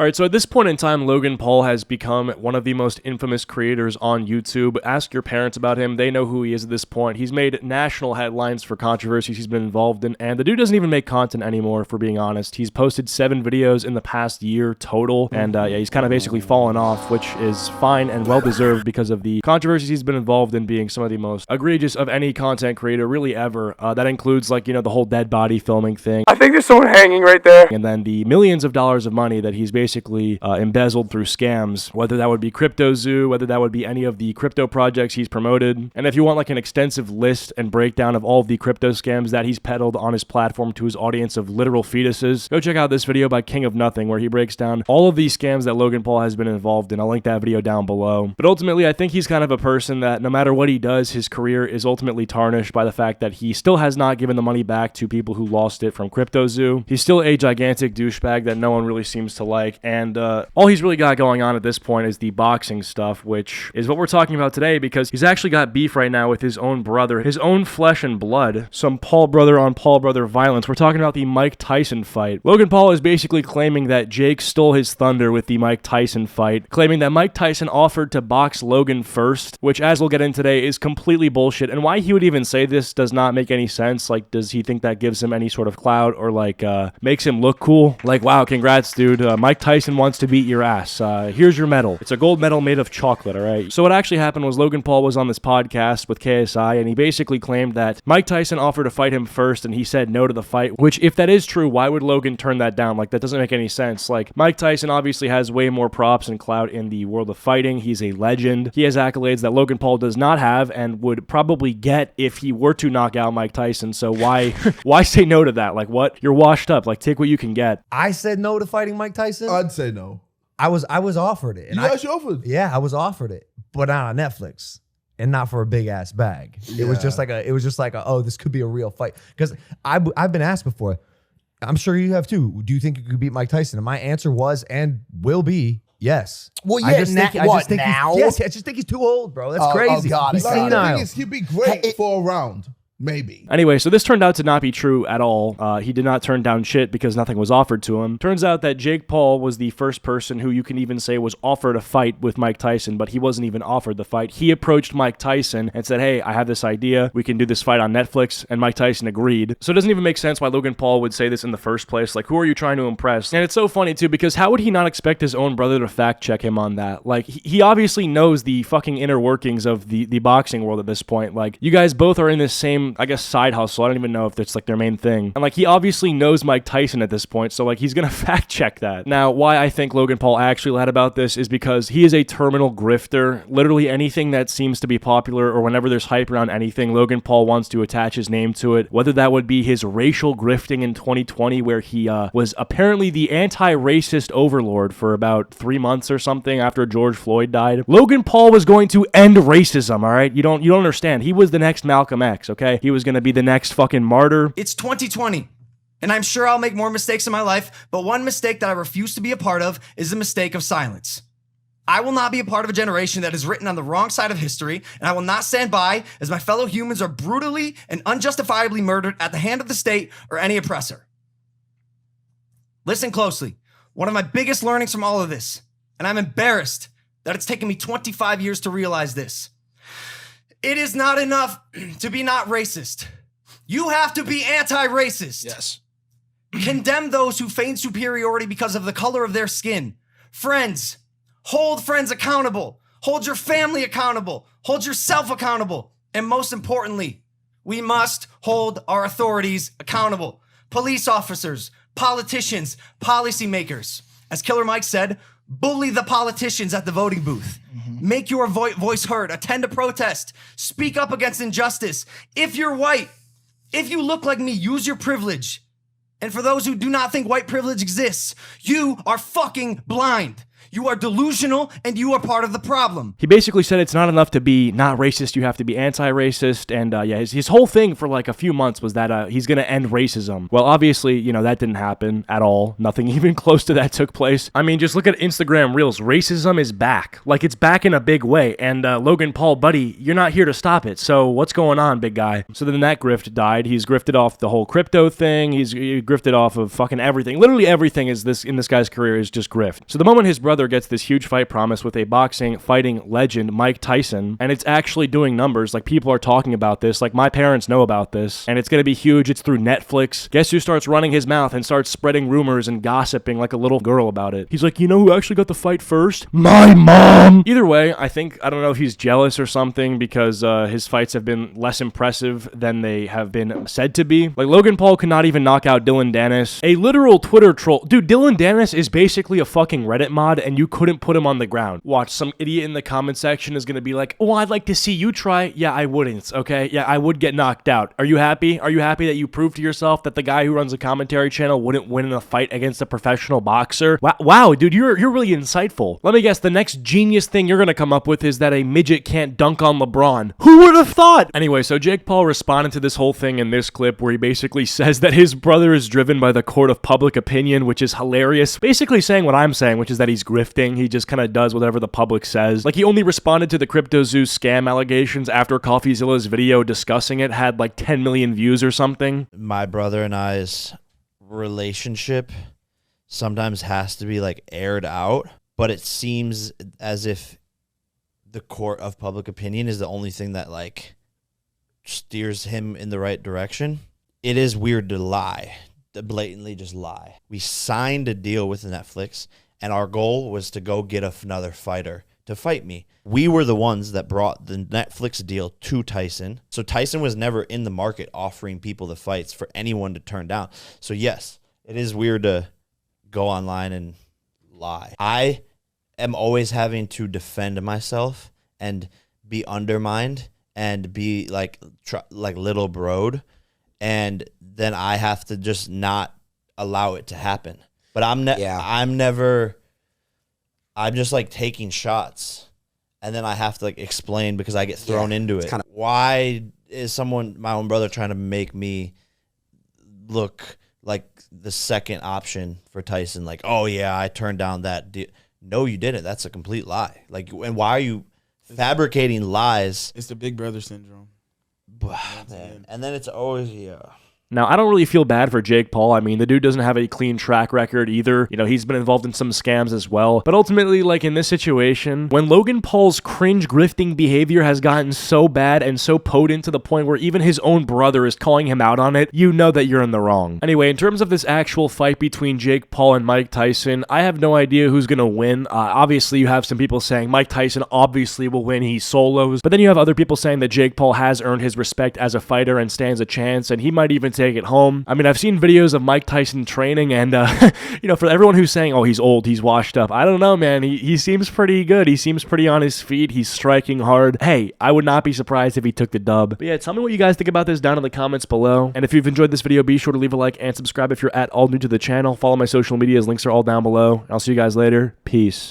Alright, so at this point in time, Logan Paul has become one of the most infamous creators on YouTube. Ask your parents about him. They know who he is at this point. He's made national headlines for controversies he's been involved in, and the dude doesn't even make content anymore, for being honest. He's posted 7 videos in the past year total, and yeah, he's kind of basically fallen off, which is fine and well-deserved because of the controversies he's been involved in being some of the most egregious of any content creator really ever. That includes, like, you know, the whole dead body filming thing. I think there's someone hanging right there. And then the millions of dollars of money that he's basically embezzled through scams, whether that would be CryptoZoo, whether that would be any of the crypto projects he's promoted. And if you want like an extensive list and breakdown of all of the crypto scams that he's peddled on his platform to his audience of literal fetuses, go check out this video by King of Nothing where he breaks down all of these scams that Logan Paul has been involved in. I'll link that video down below. But ultimately, I think he's kind of a person that no matter what he does, his career is ultimately tarnished by the fact that he still has not given the money back to people who lost it from CryptoZoo. He's still a gigantic douchebag that no one really seems to like, and all he's really got going on at this point is the boxing stuff, which is what we're talking about today because he's actually got beef right now with his own brother, his own flesh and blood, some Paul brother on Paul brother violence. We're talking about the Mike Tyson fight. Logan Paul is basically claiming that Jake stole his thunder with the Mike Tyson fight, claiming that Mike Tyson offered to box Logan first, which, as we'll get in today, is completely bullshit. And why he would even say this does not make any sense. Like, does he think that gives him any sort of clout or like makes him look cool? Like, wow, congrats, dude. Mike Tyson wants to beat your ass. Here's your medal. It's a gold medal made of chocolate, all right? So what actually happened was Logan Paul was on this podcast with KSI, and he basically claimed that Mike Tyson offered to fight him first, and he said no to the fight, which, if that is true, why would Logan turn that down? Like, that doesn't make any sense. Like, Mike Tyson obviously has way more props and clout in the world of fighting. He's a legend. He has accolades that Logan Paul does not have and would probably get if he were to knock out Mike Tyson. So why why say no to that? Like, what? You're washed up. Like, take what you can get. I said no to fighting Mike Tyson. I'd say no. I was offered it. And You actually offered? Yeah, I was offered it, but not on Netflix and not for a big ass bag. Yeah. It was just like a oh, this could be a real fight. Because I've been asked before. I'm sure you have too. Do you think you could beat Mike Tyson? And my answer was and will be yes. Well, yeah, I just think now? Yes, I just think he's too old, bro. That's crazy. Oh, God. He's The senile. thing is, he'd be great for a round. Maybe. Anyway, so this turned out to not be true at all. He did not turn down shit because nothing was offered to him. Turns out that Jake Paul was the first person who you can even say was offered a fight with Mike Tyson, but he wasn't even offered the fight. He approached Mike Tyson and said, hey, I have this idea. We can do this fight on Netflix, and Mike Tyson agreed. So it doesn't even make sense why Logan Paul would say this in the first place. Like, who are you trying to impress? And it's so funny, too, because how would he not expect his own brother to fact check him on that? Like, he obviously knows the fucking inner workings of the boxing world at this point. Like, you guys both are in this same, I guess, side hustle. I don't even know if that's like their main thing. And like, he obviously knows Mike Tyson at this point, so like, he's gonna fact check that. Now, why I think Logan Paul actually lied about this is because he is a terminal grifter. Literally anything that seems to be popular or whenever there's hype around anything, Logan Paul wants to attach his name to it. Whether that would be his racial grifting in 2020, where he was apparently the anti-racist overlord for about 3 months or something after George Floyd died. Logan Paul was going to end racism, all right? You don't understand. He was the next Malcolm X, okay? He was gonna be the next fucking martyr. It's 2020, and I'm sure I'll make more mistakes in my life, but one mistake that I refuse to be a part of is the mistake of silence. I will not be a part of a generation that is written on the wrong side of history, and I will not stand by as my fellow humans are brutally and unjustifiably murdered at the hand of the state or any oppressor. Listen closely. One of my biggest learnings from all of this, and I'm embarrassed that it's taken me 25 years to realize this. It is not enough to be not racist. You have to be anti-racist. Yes. Condemn those who feign superiority because of the color of their skin. Friends, hold friends accountable. Hold your family accountable. Hold yourself accountable. And most importantly, we must hold our authorities accountable. Police officers, politicians, policymakers. As Killer Mike said, bully the politicians at the voting booth. Make your voice heard. Attend a protest. Speak up against injustice. If you're white, if you look like me, use your privilege. And for those who do not think white privilege exists, you are fucking blind. You are delusional and you are part of the problem. He basically said it's not enough to be not racist, you have to be anti-racist. And yeah, his whole thing for like a few months was that he's going to end racism. Well, obviously, you know, that didn't happen at all. Nothing even close to that took place. I mean, just look at Instagram Reels. Racism is back. Like, it's back in a big way. And Logan Paul, buddy, you're not here to stop it. So what's going on, big guy? So then that grift died. He's grifted off the whole crypto thing. He grifted off of fucking everything. Literally everything is this in this guy's career is just grift. So the moment his brother gets this huge fight promise with a fighting legend, Mike Tyson, and it's actually doing numbers. Like, people are talking about this. Like, my parents know about this, and it's going to be huge. It's through Netflix. Guess who starts running his mouth and starts spreading rumors and gossiping like a little girl about it? He's like, you know who actually got the fight first? My mom! Either way, I don't know if he's jealous or something because his fights have been less impressive than they have been said to be. Like, Logan Paul could not even knock out Dylan Dennis, a literal Twitter troll. Dude, Dylan Dennis is basically a fucking Reddit mod, and you couldn't put him on the ground. Watch, some idiot in the comment section is gonna be like, oh, I'd like to see you try. Yeah, I wouldn't, okay? Yeah, I would get knocked out. Are you happy? Are you happy that you proved to yourself that the guy who runs a commentary channel wouldn't win in a fight against a professional boxer? Wow, dude, you're really insightful. Let me guess, the next genius thing you're gonna come up with is that a midget can't dunk on LeBron. Who would have thought? Anyway, so Jake Paul responded to this whole thing in this clip where he basically says that his brother is driven by the court of public opinion, which is hilarious. Basically saying what I'm saying, which is that he's grifting. He just kind of does whatever the public says. Like, he only responded to the CryptoZoo scam allegations after CoffeeZilla's video discussing it had like 10 million views or something. My brother and I's relationship sometimes has to be like aired out, but it seems as if the court of public opinion is the only thing that like steers him in the right direction. It is weird to lie, to blatantly just lie. We signed a deal with Netflix, and our goal was to go get another fighter to fight me. We were the ones that brought the Netflix deal to Tyson. So Tyson was never in the market offering people the fights for anyone to turn down. So yes, it is weird to go online and lie. I am always having to defend myself and be undermined and be like little broed, and then I have to just not allow it to happen. But I'm just like taking shots, and then I have to like explain because I get thrown into it. Why is my own brother trying to make me look like the second option for Tyson? Like, oh yeah, I turned down that deal. No, you didn't. That's a complete lie. Like, and why are you fabricating lies? It's the big brother syndrome. Man. And then it's always, Now, I don't really feel bad for Jake Paul. I mean, the dude doesn't have a clean track record either. You know, he's been involved in some scams as well. But ultimately, like in this situation, when Logan Paul's cringe grifting behavior has gotten so bad and so potent to the point where even his own brother is calling him out on it, you know that you're in the wrong. Anyway, in terms of this actual fight between Jake Paul and Mike Tyson, I have no idea who's gonna win. Obviously, you have some people saying Mike Tyson obviously will win. He solos. But then you have other people saying that Jake Paul has earned his respect as a fighter and stands a chance, and he might even take it home. I mean, I've seen videos of Mike Tyson training, and you know, for everyone who's saying, oh, he's old, he's washed up, I don't know, man. He seems pretty good. He seems pretty on his feet. He's striking hard. Hey, I would not be surprised if he took the dub. But yeah, tell me what you guys think about this down in the comments below. And if you've enjoyed this video, be sure to leave a like and subscribe if you're at all new to the channel. Follow my social medias. Links are all down below. I'll see you guys later. Peace.